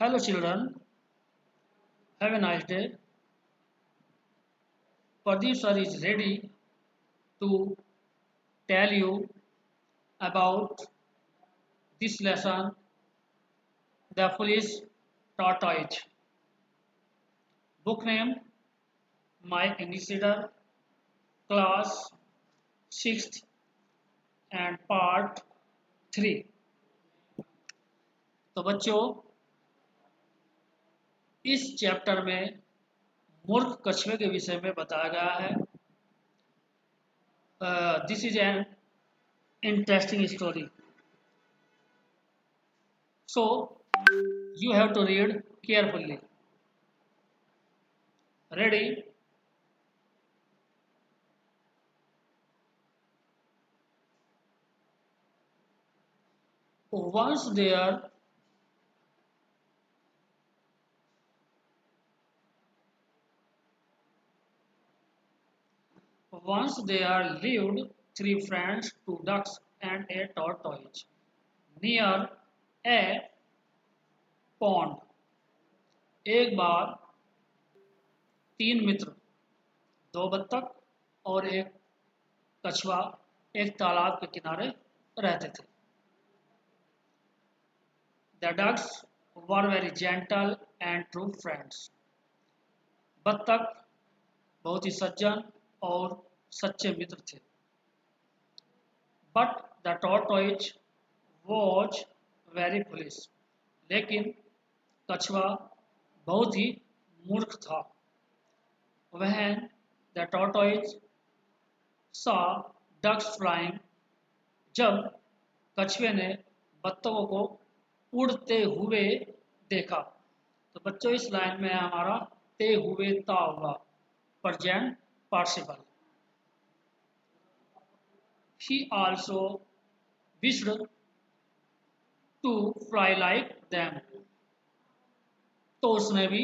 Hello children, have a nice day. Pradeep sir is ready to tell you about this lesson, The Foolish Tortoise. Book name, My English Reader, Class 6th and Part 3. तो बच्चों, इस chapter में मूर्ख कछुए के विषय में बताया गया है. This is an interesting story. So, you have to read carefully. Ready? Once there lived three friends, two ducks and a tortoise, near a pond. एक बार तीन मित्र, दो बत्तख और एक कछुआ एक तालाब के किनारे रहते थे. The ducks were very gentle and true friends. बत्तख बहुत ही सज्जन और सच्चे मित्र थे. But the tortoise was very foolish. लेकिन कछुआ बहुत ही मूर्ख था. When the tortoise saw ducks flying, जब कछुए ने बत्तखों को उड़ते हुए देखा. तो बच्चों, इस लाइन में हमारा ते हुए ता होगा, present participle. He also wished to fly like them. तो उसने भी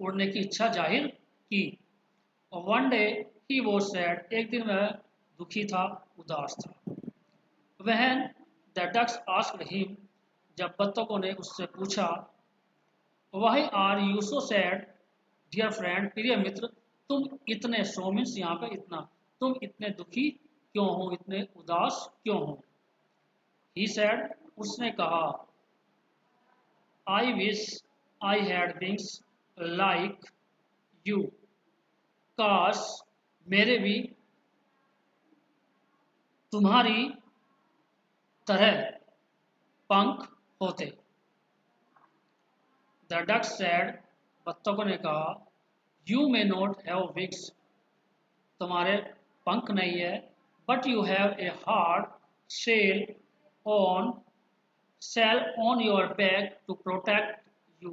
उड़ने की इच्छा जाहिर की. One day he was sad. एक दिन वह दुखी था, उदास था. When the ducks asked him, जब बत्तखों ने उससे पूछा, Why are you so sad, dear friend? प्रिय मित्र, तुम इतने so means यहाँ पे इतना, तुम इतने दुखी क्यों हो, इतने उदास क्यों हो? He said, उसने कहा, I wish I had wings like you. काश मेरे भी तुम्हारी तरह पंख होते. The duck said, बत्तखों ने कहा, You may not have wings. तुम्हारे पंख नहीं है, but you have a hard on shell on your back to protect you.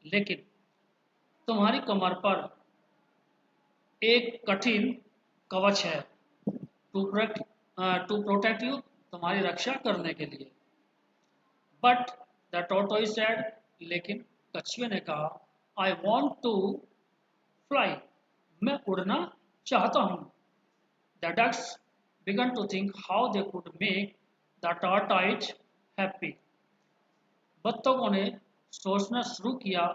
लेकिन तुम्हारी कमर पर एक कठिन कवच है, to protect you, तुम्हारी रक्षा करने के लिए. But the tortoise said, लेकिन कछुए ने कहा, I want to fly. मैं उड़ना चाहता हूँ. The ducks began to think how they could make the tortoise happy. बत्तखों ने सोचना शुरू किया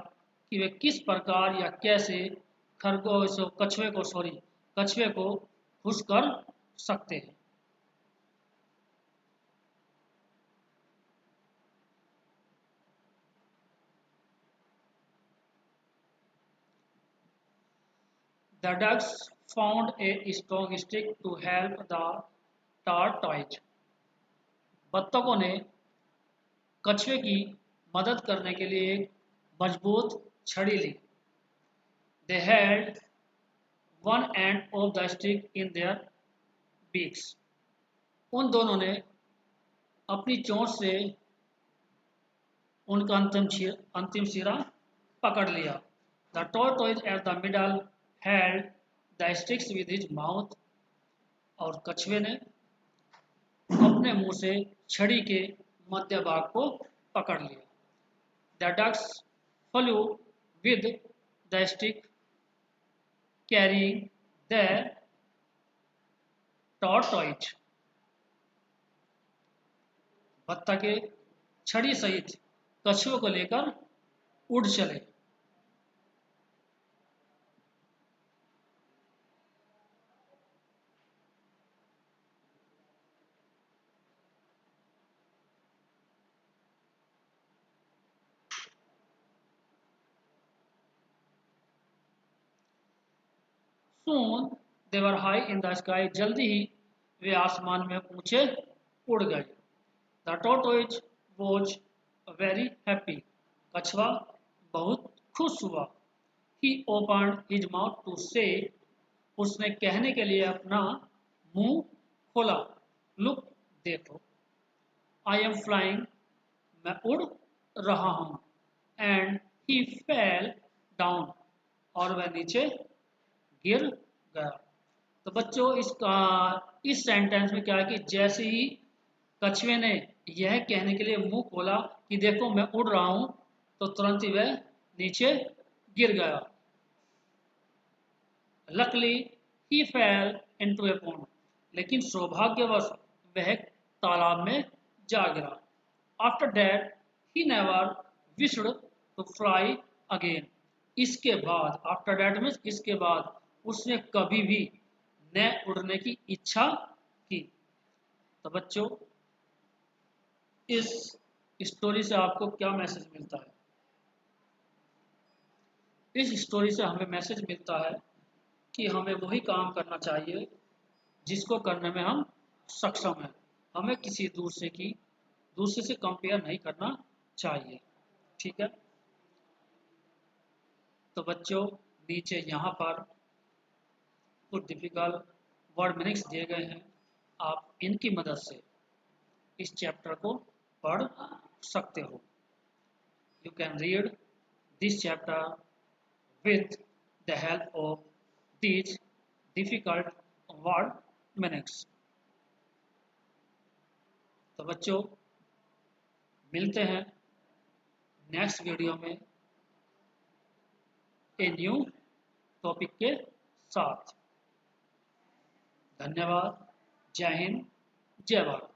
कि वे किस प्रकार या कैसे कछुए को खुश कर सकते हैं. The ducks found a strong stick to help the tortoise. बत्तखों ने कछुए की मदद करने के लिए एक मजबूत छड़ी ली. They held one end of the stick in their beaks. उन दोनों ने अपनी चोंच से उनका अंतिम सिरा पकड़ लिया. The tortoise at the middle held the sticks with his mouth. और कछुए ने अपने मुंह से छड़ी के मध्य भाग को पकड़ लिया. The ducks flew with the stick carrying the tortoise. बत्तखें छड़ी सहित कछुए को लेकर उड़ चले। Soon they were high in the sky. जल्दी ही वे आसमान में ऊंचे उड़ गए। The tortoise was very happy. कछुआ बहुत खुश हुआ। He opened his mouth to say, उसने कहने के लिए अपना मुंह खोला। Look, देखो। I am flying, मैं उड़ रहा हूं। And he fell down, और वह नीचे गिर गया। तो बच्चों इस सेंटेंस में क्या है कि जैसे ही कछुए ने यह कहने के लिए मुंह खोला कि देखो मैं उड़ रहा हूं, तो तुरंत ही वह नीचे गिर गया। Luckily he fell into a pond, लेकिन सौभाग्यवश वह तालाब में जा गिरा। After that he never wished to fly again, इसके बाद, आफ्टर दैट मीन्स इसके बाद, उसने कभी भी न उड़ने की इच्छा की। तो बच्चों इस स्टोरी से आपको क्या मैसेज मिलता है? इस स्टोरी से हमें मैसेज मिलता है कि हमें वही काम करना चाहिए जिसको करने में हम सक्षम हैं। हमें किसी दूसरे से कंपेयर नहीं करना चाहिए। ठीक है, तो बच्चों नीचे यहाँ पर कुछ डिफिकल्ट वर्ड मीनिंग्स दिए गए हैं। आप इनकी मदद से इस चैप्टर को पढ़ सकते हो। You can read this chapter with the help of these difficult word meanings। तो बच्चों मिलते हैं नेक्स्ट वीडियो में ए न्यू टॉपिक के साथ। धन्यवाद। जय हिंद, जय भारत।